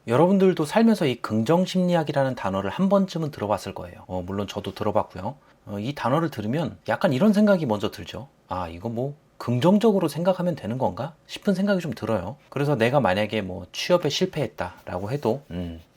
여러분들도 살면서 이 긍정심리학이라는 단어를 한 번쯤은 들어봤을 거예요. 물론 저도 들어봤고요. 이 단어를 들으면 약간 이런 생각이 먼저 들죠. 아, 이거 뭐 긍정적으로 생각하면 되는 건가 싶은 생각이 좀 들어요. 그래서 내가 만약에 뭐 취업에 실패했다라고 해도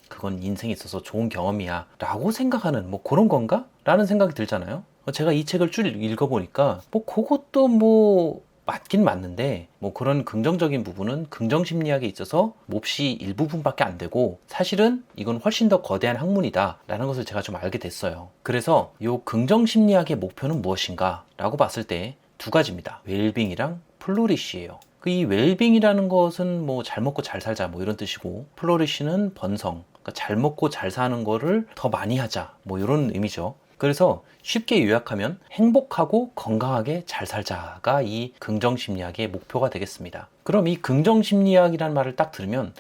그건 인생에 있어서 좋은 경험이야 라고 생각하는 뭐 그런 건가? 라는 생각이 들잖아요. 제가 이 책을 쭉 읽어보니까 뭐 그것도 뭐 맞긴 맞는데 뭐 그런 긍정적인 부분은 긍정심리학에 있어서 몹시 일부분밖에 안 되고 사실은 이건 훨씬 더 거대한 학문이다 라는 것을 제가 좀 알게 됐어요. 그래서 이 긍정심리학의 목표는 무엇인가 라고 봤을 때 두 가지입니다. 웰빙이랑 플로리시예요. 이 웰빙이라는 것은 뭐 잘 먹고 잘 살자 뭐 이런 뜻이고, 플로리시는 번성, 그러니까 잘 먹고 잘 사는 거를 더 많이 하자 뭐 이런 의미죠. 그래서 쉽게 요약하면 행복하고 건강하게 잘 살자가 이 긍정심리학의 목표가 되겠습니다. 그럼 이 긍정심리학이라는 말을 딱 들으면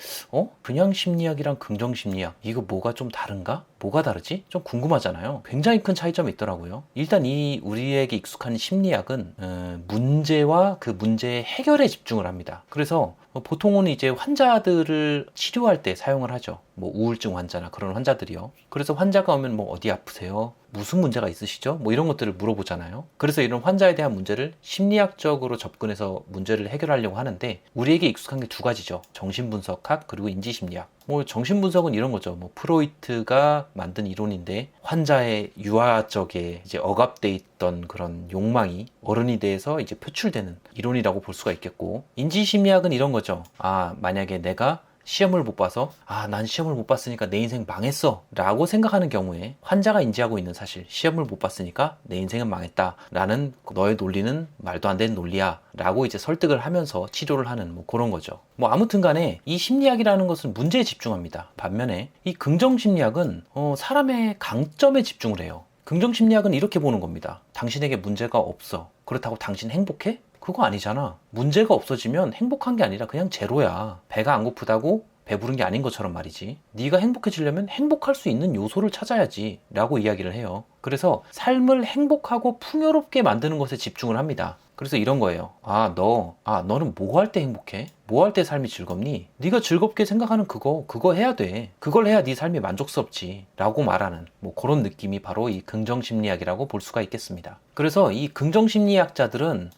그냥 심리학이랑 긍정심리학 이거 뭐가 좀 다른가? 뭐가 다르지? 좀 궁금하잖아요. 굉장히 큰 차이점이 있더라고요. 일단 이 우리에게 익숙한 심리학은 문제와 그 문제의 해결에 집중을 합니다. 그래서 보통은 이제 환자들을 치료할 때 사용을 하죠. 뭐 우울증 환자나 그런 환자들이요. 그래서 환자가 오면 뭐 어디 아프세요? 무슨 문제가 있으시죠? 뭐 이런 것들을 물어보잖아요. 그래서 이런 환자에 대한 문제를 심리학적으로 접근해서 문제를 해결하려고 하는데, 우리에게 익숙한 게 두 가지죠. 정신분석학 그리고 인지심리학. 뭐 정신분석은 이런 거죠. 뭐 프로이트가 만든 이론인데, 환자의 유아적에 이제 억압돼 있던 그런 욕망이 어른이 돼서 이제 표출되는 이론이라고 볼 수가 있겠고, 인지심리학은 이런 거죠. 아, 만약에 내가 시험을 못 봐서 난 시험을 못 봤으니까 내 인생 망했어 라고 생각하는 경우에, 환자가 인지하고 있는 사실, 시험을 못 봤으니까 내 인생은 망했다 라는 너의 논리는 말도 안 되는 논리야 라고 이제 설득을 하면서 치료를 하는 뭐 그런 거죠. 뭐 아무튼 간에 이 심리학이라는 것은 문제에 집중합니다. 반면에 이 긍정심리학은 사람의 강점에 집중을 해요. 긍정심리학은 이렇게 보는 겁니다. 당신에게 문제가 없어. 그렇다고 당신 행복해? 그거 아니잖아. 문제가 없어지면 행복한 게 아니라 그냥 제로야. 배가 안 고프다고 배부른 게 아닌 것처럼 말이지. 네가 행복해지려면 행복할 수 있는 요소를 찾아야지 라고 이야기를 해요. 그래서 삶을 행복하고 풍요롭게 만드는 것에 집중을 합니다. 그래서 이런 거예요. 너는 뭐 할 때 행복해? 뭐 할 때 삶이 즐겁니? 네가 즐겁게 생각하는 그거 해야 돼. 그걸 해야 네 삶이 만족스럽지 라고 말하는 뭐 그런 느낌이 바로 이 긍정심리학이라고 볼 수가 있겠습니다. 그래서 이 긍정심리학자들은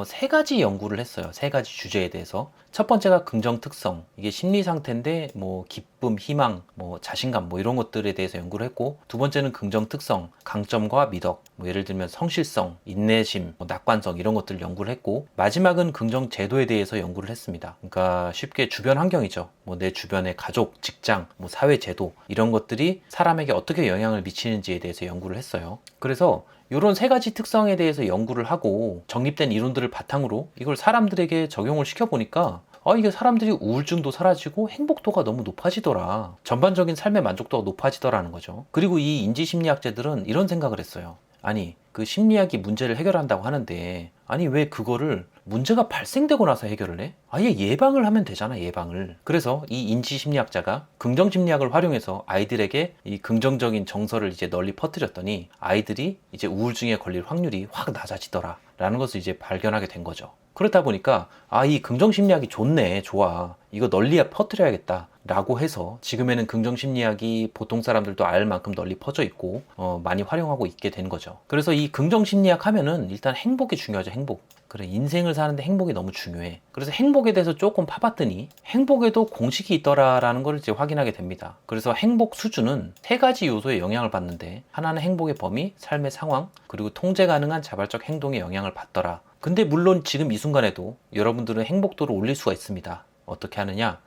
세 가지 연구를 했어요. 세 가지 주제에 대해서. 첫 번째가 긍정 특성. 이게 심리 상태인데 뭐 기쁨, 희망, 뭐 자신감 뭐 이런 것들에 대해서 연구를 했고, 두 번째는 긍정 특성, 강점과 미덕. 뭐 예를 들면 성실성, 인내심, 뭐 낙관성 이런 것들을 연구를 했고, 마지막은 긍정 제도에 대해서 연구를 했습니다. 그러니까 쉽게 주변 환경이죠. 뭐 내 주변의 가족, 직장, 뭐 사회 제도 이런 것들이 사람에게 어떻게 영향을 미치는지에 대해서 연구를 했어요. 그래서 이런 세 가지 특성에 대해서 연구를 하고 정립된 이론들을 바탕으로 이걸 사람들에게 적용을 시켜보니까 이게 사람들이 우울증도 사라지고 행복도가 너무 높아지더라. 전반적인 삶의 만족도가 높아지더라는 거죠. 그리고 이 인지심리학자들은 이런 생각을 했어요. 아니, 그 심리학이 문제를 해결한다고 하는데, 아니 왜 그거를 문제가 발생되고 나서 해결을 해? 아예 예방을 하면 되잖아, 예방을. 그래서 이 인지심리학자가 긍정심리학을 활용해서 아이들에게 이 긍정적인 정서를 이제 널리 퍼뜨렸더니, 아이들이 이제 우울증에 걸릴 확률이 확 낮아지더라 라는 것을 이제 발견하게 된 거죠. 그렇다 보니까 이 긍정심리학이 좋네, 좋아, 이거 널리 퍼뜨려야겠다 라고 해서 지금에는 긍정심리학이 보통 사람들도 알 만큼 널리 퍼져 있고 많이 활용하고 있게 된 거죠. 그래서 이 긍정심리학 하면은 일단 행복이 중요하죠. 행복. 그래, 인생을 사는데 행복이 너무 중요해. 그래서 행복에 대해서 조금 파봤더니 행복에도 공식이 있더라라는 걸 이제 확인하게 됩니다. 그래서 행복 수준은 세 가지 요소에 영향을 받는데, 하나는 행복의 범위, 삶의 상황, 그리고 통제 가능한 자발적 행동에 영향을 받더라. 근데 물론 지금 이 순간에도 여러분들은 행복도를 올릴 수가 있습니다. 어떻게 하느냐?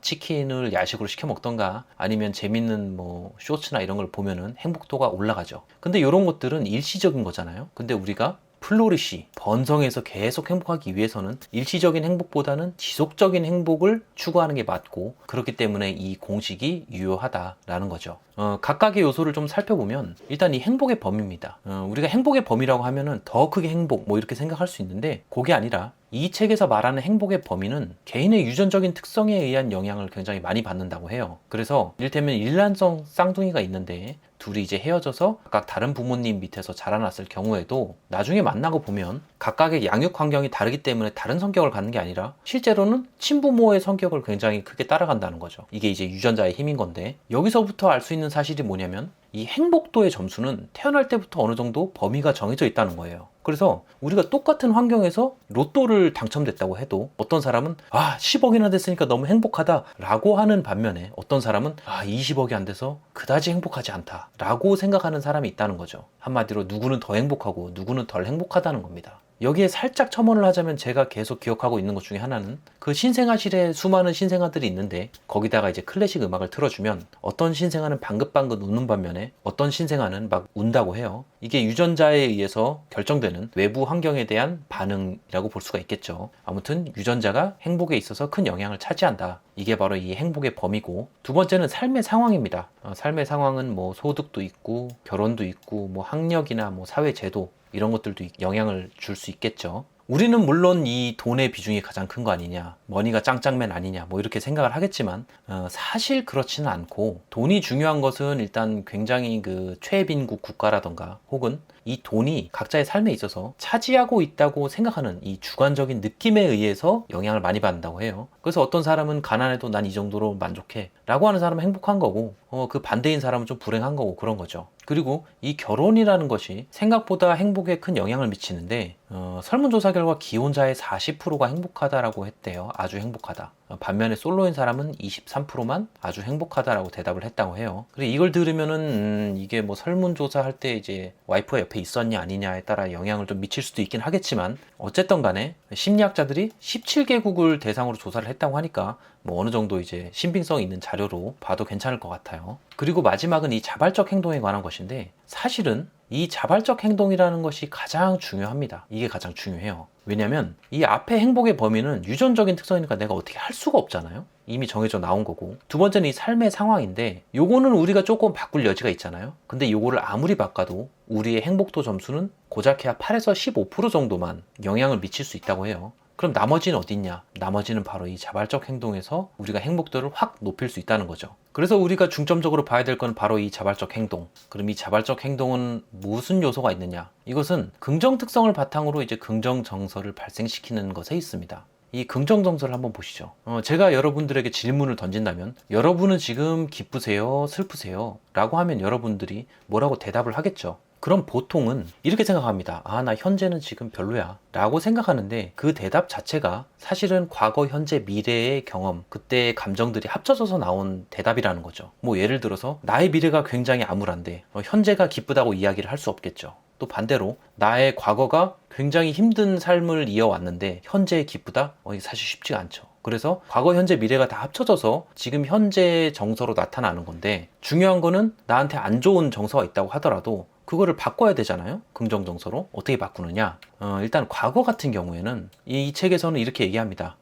치킨을 야식으로 시켜 먹던가 아니면 재밌는 뭐 쇼츠나 이런 걸 보면은 행복도가 올라가죠. 근데 이런 것들은 일시적인 거잖아요. 근데 우리가 플로리시, 번성해서 계속 행복하기 위해서는 일시적인 행복보다는 지속적인 행복을 추구하는 게 맞고, 그렇기 때문에 이 공식이 유효하다라는 거죠. 각각의 요소를 좀 살펴보면 일단 이 행복의 범위입니다. 우리가 행복의 범위라고 하면은 더 크게 행복 뭐 이렇게 생각할 수 있는데, 그게 아니라 이 책에서 말하는 행복의 범위는 개인의 유전적인 특성에 의한 영향을 굉장히 많이 받는다고 해요. 그래서 이를테면 일란성 쌍둥이가 있는데 둘이 이제 헤어져서 각각 다른 부모님 밑에서 자라났을 경우에도 나중에 만나고 보면 각각의 양육 환경이 다르기 때문에 다른 성격을 갖는 게 아니라 실제로는 친부모의 성격을 굉장히 크게 따라간다는 거죠. 이게 이제 유전자의 힘인 건데, 여기서부터 알 수 있는 사실이 뭐냐면 이 행복도의 점수는 태어날 때부터 어느 정도 범위가 정해져 있다는 거예요. 그래서 우리가 똑같은 환경에서 로또를 당첨됐다고 해도 어떤 사람은 10억이나 됐으니까 너무 행복하다 라고 하는 반면에 어떤 사람은 20억이 안 돼서 그다지 행복하지 않다 라고 생각하는 사람이 있다는 거죠. 한마디로 누구는 더 행복하고 누구는 덜 행복하다는 겁니다. 여기에 살짝 첨언을 하자면 제가 계속 기억하고 있는 것 중에 하나는 그 신생아실에 수많은 신생아들이 있는데 거기다가 이제 클래식 음악을 틀어주면 어떤 신생아는 방긋방긋 웃는 반면에 어떤 신생아는 막 운다고 해요. 이게 유전자에 의해서 결정되는 외부 환경에 대한 반응이라고 볼 수가 있겠죠. 아무튼 유전자가 행복에 있어서 큰 영향을 차지한다. 이게 바로 이 행복의 범위고, 두 번째는 삶의 상황입니다. 삶의 상황은 뭐 소득도 있고 결혼도 있고 뭐 학력이나 뭐 사회 제도 이런 것들도 영향을 줄 수 있겠죠. 우리는 물론 이 돈의 비중이 가장 큰 거 아니냐, 머니가 짱짱맨 아니냐 뭐 이렇게 생각을 하겠지만 사실 그렇지는 않고, 돈이 중요한 것은 일단 굉장히 그 최빈국 국가라던가 혹은 이 돈이 각자의 삶에 있어서 차지하고 있다고 생각하는 이 주관적인 느낌에 의해서 영향을 많이 받는다고 해요. 그래서 어떤 사람은 가난해도 난 이 정도로 만족해 라고 하는 사람은 행복한 거고, 그 반대인 사람은 좀 불행한 거고 그런 거죠. 그리고 이 결혼이라는 것이 생각보다 행복에 큰 영향을 미치는데 설문조사 결과 기혼자의 40%가 행복하다라고 했대요. 아주 행복하다. 반면에 솔로인 사람은 23%만 아주 행복하다라고 대답을 했다고 해요. 그리고 이걸 들으면은 이게 뭐 설문조사 할 때 이제 와이프가 옆에 있었냐 아니냐에 따라 영향을 좀 미칠 수도 있긴 하겠지만, 어쨌든 간에 심리학자들이 17개국을 대상으로 조사를 했다고 하니까 뭐 어느 정도 이제 신빙성 있는 자료로 봐도 괜찮을 것 같아요. 그리고 마지막은 이 자발적 행동에 관한 것인데, 사실은 이 자발적 행동이라는 것이 가장 중요합니다. 이게 가장 중요해요. 왜냐면 이 앞에 행복의 범위는 유전적인 특성이니까 내가 어떻게 할 수가 없잖아요. 이미 정해져 나온 거고, 두 번째는 이 삶의 상황인데 요거는 우리가 조금 바꿀 여지가 있잖아요. 근데 요거를 아무리 바꿔도 우리의 행복도 점수는 고작해야 8에서 15% 정도만 영향을 미칠 수 있다고 해요. 그럼 나머지는 어디 있냐? 나머지는 바로 이 자발적 행동에서 우리가 행복도를 확 높일 수 있다는 거죠. 그래서 우리가 중점적으로 봐야 될 건 바로 이 자발적 행동. 그럼 이 자발적 행동은 무슨 요소가 있느냐? 이것은 긍정 특성을 바탕으로 이제 긍정 정서를 발생시키는 것에 있습니다. 이 긍정 정서를 한번 보시죠. 제가 여러분들에게 질문을 던진다면 여러분은 지금 기쁘세요? 슬프세요? 라고 하면 여러분들이 뭐라고 대답을 하겠죠. 그럼 보통은 이렇게 생각합니다. 나 현재는 지금 별로야 라고 생각하는데, 그 대답 자체가 사실은 과거, 현재, 미래의 경험, 그때의 감정들이 합쳐져서 나온 대답이라는 거죠. 뭐 예를 들어서 나의 미래가 굉장히 암울한데 현재가 기쁘다고 이야기를 할 수 없겠죠. 또 반대로 나의 과거가 굉장히 힘든 삶을 이어왔는데 현재에 기쁘다? 이게 사실 쉽지가 않죠. 그래서 과거, 현재, 미래가 다 합쳐져서 지금 현재 정서로 나타나는 건데, 중요한 거는 나한테 안 좋은 정서가 있다고 하더라도 그거를 바꿔야 되잖아요. 긍정 정서로. 어떻게 바꾸느냐? 일단 과거 같은 경우에는 이 책에서는 이렇게 얘기합니다.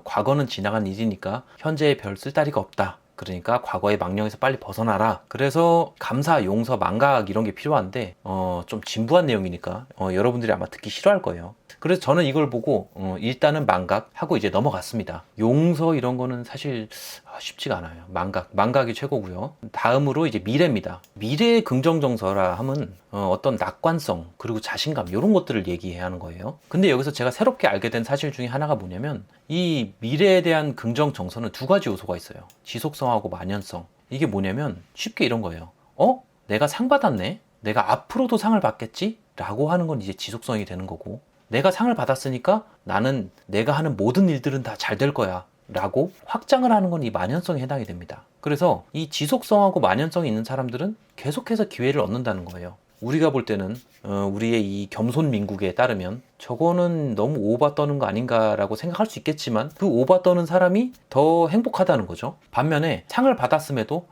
과거는 지나간 일이니까 현재에 별 쓸데리가 없다. 그러니까 과거의 망령에서 빨리 벗어나라. 그래서 감사, 용서, 망각 이런 게 필요한데 좀 진부한 내용이니까 여러분들이 아마 듣기 싫어할 거예요. 그래서 저는 이걸 보고 일단은 망각하고 이제 넘어갔습니다. 용서 이런 거는 사실 쉽지가 않아요. 망각이 최고고요. 다음으로 이제 미래입니다. 미래의 긍정 정서라 함은 어떤 낙관성 그리고 자신감 이런 것들을 얘기해야 하는 거예요. 근데 여기서 제가 새롭게 알게 된 사실 중에 하나가 뭐냐면, 이 미래에 대한 긍정 정서는 두 가지 요소가 있어요. 지속성하고 만연성. 이게 뭐냐면 쉽게 이런 거예요. 내가 상 받았네? 내가 앞으로도 상을 받겠지? 라고 하는 건 이제 지속성이 되는 거고, 내가 상을 받았으니까 나는 내가 하는 모든 일들은 다 잘 될 거야 라고 확장을 하는 건 이 만연성에 해당이 됩니다. 그래서 이 지속성하고 만연성이 있는 사람들은 계속해서 기회를 얻는다는 거예요. 우리가 볼 때는 우리의 이 겸손 민국에 따르면 저거는 너무 오바 떠는 거 아닌가라고 생각할 수 있겠지만, 그 오바 떠는 사람이 더 행복하다는 거죠. 반면에 상을 받았음에도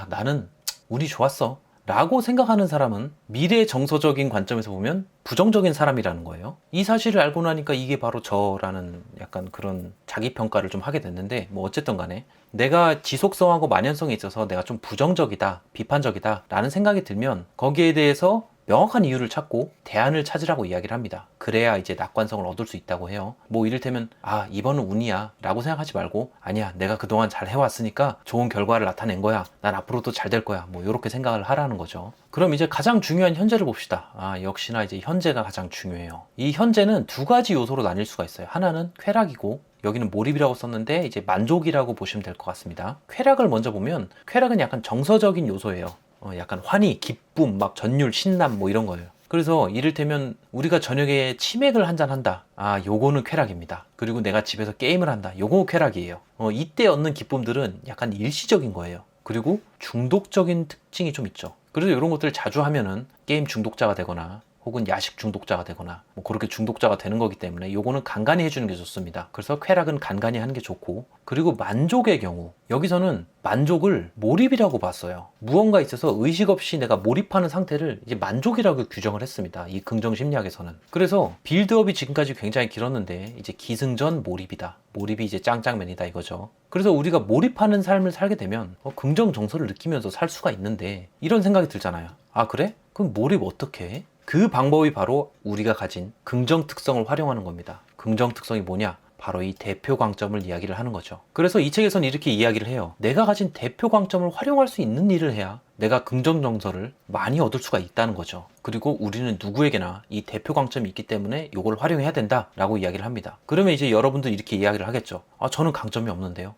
나는 운이 좋았어 라고 생각하는 사람은 미래의 정서적인 관점에서 보면 부정적인 사람이라는 거예요. 이 사실을 알고 나니까 이게 바로 저라는 약간 그런 자기평가를 좀 하게 됐는데, 뭐 어쨌든 간에 내가 지속성하고 만연성에 있어서 내가 좀 부정적이다, 비판적이다 라는 생각이 들면 거기에 대해서 명확한 이유를 찾고 대안을 찾으라고 이야기를 합니다. 그래야 이제 낙관성을 얻을 수 있다고 해요. 뭐 이를테면 이번은 운이야 라고 생각하지 말고, 아니야, 내가 그동안 잘 해왔으니까 좋은 결과를 나타낸 거야, 난 앞으로도 잘 될 거야, 뭐 이렇게 생각을 하라는 거죠. 그럼 이제 가장 중요한 현재를 봅시다. 역시나 이제 현재가 가장 중요해요. 이 현재는 두 가지 요소로 나뉠 수가 있어요. 하나는 쾌락이고, 여기는 몰입이라고 썼는데 이제 만족이라고 보시면 될 것 같습니다. 쾌락을 먼저 보면, 쾌락은 약간 정서적인 요소예요. 약간 환희, 기쁨, 막 전율, 신남 뭐 이런 거예요. 그래서 이를테면 우리가 저녁에 치맥을 한잔 한다. 요거는 쾌락입니다. 그리고 내가 집에서 게임을 한다. 요거 쾌락이에요. 이때 얻는 기쁨들은 약간 일시적인 거예요. 그리고 중독적인 특징이 좀 있죠. 그래서 이런 것들을 자주 하면은 게임 중독자가 되거나 혹은 야식 중독자가 되거나 뭐 그렇게 중독자가 되는 거기 때문에 요거는 간간히 해주는 게 좋습니다. 그래서 쾌락은 간간히 하는 게 좋고, 그리고 만족의 경우, 여기서는 만족을 몰입이라고 봤어요. 무언가 있어서 의식 없이 내가 몰입하는 상태를 이제 만족이라고 규정을 했습니다. 이 긍정 심리학에서는. 그래서 빌드업이 지금까지 굉장히 길었는데 이제 기승전 몰입이다. 몰입이 이제 짱짱맨이다 이거죠. 그래서 우리가 몰입하는 삶을 살게 되면 긍정 정서를 느끼면서 살 수가 있는데, 이런 생각이 들잖아요. 그래? 그럼 몰입 어떻게 해? 그 방법이 바로 우리가 가진 긍정 특성을 활용하는 겁니다. 긍정 특성이 뭐냐? 바로 이 대표 강점을 이야기를 하는 거죠. 그래서 이 책에서는 이렇게 이야기를 해요. 내가 가진 대표 강점을 활용할 수 있는 일을 해야 내가 긍정 정서를 많이 얻을 수가 있다는 거죠. 그리고 우리는 누구에게나 이 대표 강점이 있기 때문에 이걸 활용해야 된다라고 이야기를 합니다. 그러면 이제 여러분들 이렇게 이야기를 하겠죠. 저는 강점이 없는데요.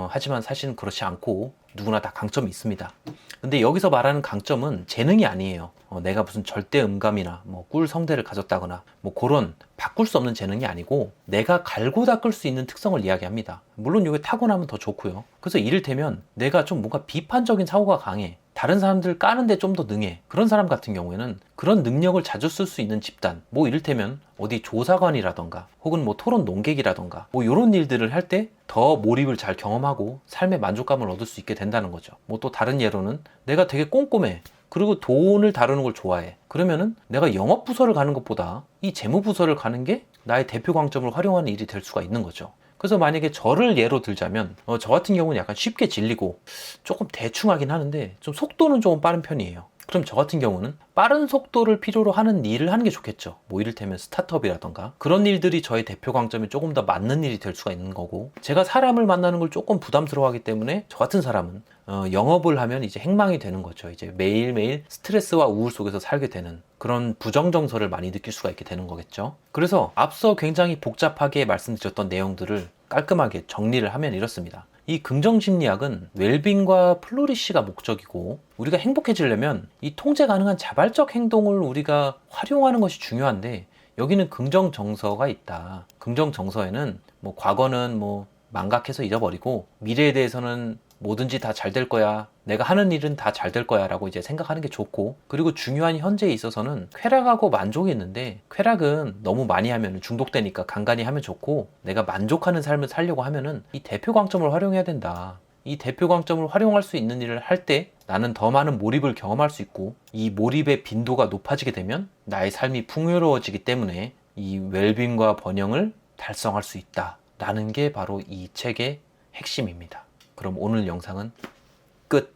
하지만 사실은 그렇지 않고 누구나 다 강점이 있습니다. 근데 여기서 말하는 강점은 재능이 아니에요. 내가 무슨 절대 음감이나 뭐 꿀 성대를 가졌다거나 뭐 그런 바꿀 수 없는 재능이 아니고, 내가 갈고 닦을 수 있는 특성을 이야기합니다. 물론 이게 타고나면 더 좋고요. 그래서 이를테면 내가 좀 뭔가 비판적인 사고가 강해, 다른 사람들 까는데 좀 더 능해, 그런 사람 같은 경우에는 그런 능력을 자주 쓸 수 있는 집단, 뭐 이를테면 어디 조사관이라던가 혹은 뭐 토론 논객이라던가 뭐 이런 일들을 할 때 더 몰입을 잘 경험하고 삶의 만족감을 얻을 수 있게 된다는 거죠. 뭐 또 다른 예로는 내가 되게 꼼꼼해, 그리고 돈을 다루는 걸 좋아해. 그러면은 내가 영업부서를 가는 것보다 이 재무부서를 가는 게 나의 대표 강점을 활용하는 일이 될 수가 있는 거죠. 그래서 만약에 저를 예로 들자면 저 같은 경우는 약간 쉽게 질리고 조금 대충 하긴 하는데 좀 속도는 조금 빠른 편이에요. 그럼 저 같은 경우는 빠른 속도를 필요로 하는 일을 하는 게 좋겠죠. 뭐 이를테면 스타트업이라던가 그런 일들이 저의 대표 강점에 조금 더 맞는 일이 될 수가 있는 거고, 제가 사람을 만나는 걸 조금 부담스러워하기 때문에 저 같은 사람은 영업을 하면 이제 행망이 되는 거죠. 이제 매일매일 스트레스와 우울 속에서 살게 되는 그런 부정정서를 많이 느낄 수가 있게 되는 거겠죠. 그래서 앞서 굉장히 복잡하게 말씀드렸던 내용들을 깔끔하게 정리를 하면 이렇습니다. 이 긍정심리학은 웰빙과 플로리시가 목적이고, 우리가 행복해지려면 이 통제 가능한 자발적 행동을 우리가 활용하는 것이 중요한데, 여기는 긍정정서가 있다. 긍정정서에는 뭐 과거는 뭐 망각해서 잊어버리고 미래에 대해서는 뭐든지 다 잘 될 거야, 내가 하는 일은 다 잘 될 거야 라고 이제 생각하는 게 좋고, 그리고 중요한 현재에 있어서는 쾌락하고 만족이 있는데, 쾌락은 너무 많이 하면 중독되니까 간간히 하면 좋고, 내가 만족하는 삶을 살려고 하면은 이 대표 강점을 활용해야 된다. 이 대표 강점을 활용할 수 있는 일을 할 때 나는 더 많은 몰입을 경험할 수 있고, 이 몰입의 빈도가 높아지게 되면 나의 삶이 풍요로워지기 때문에 이 웰빙과 번영을 달성할 수 있다 라는 게 바로 이 책의 핵심입니다. 그럼 오늘 영상은 끝!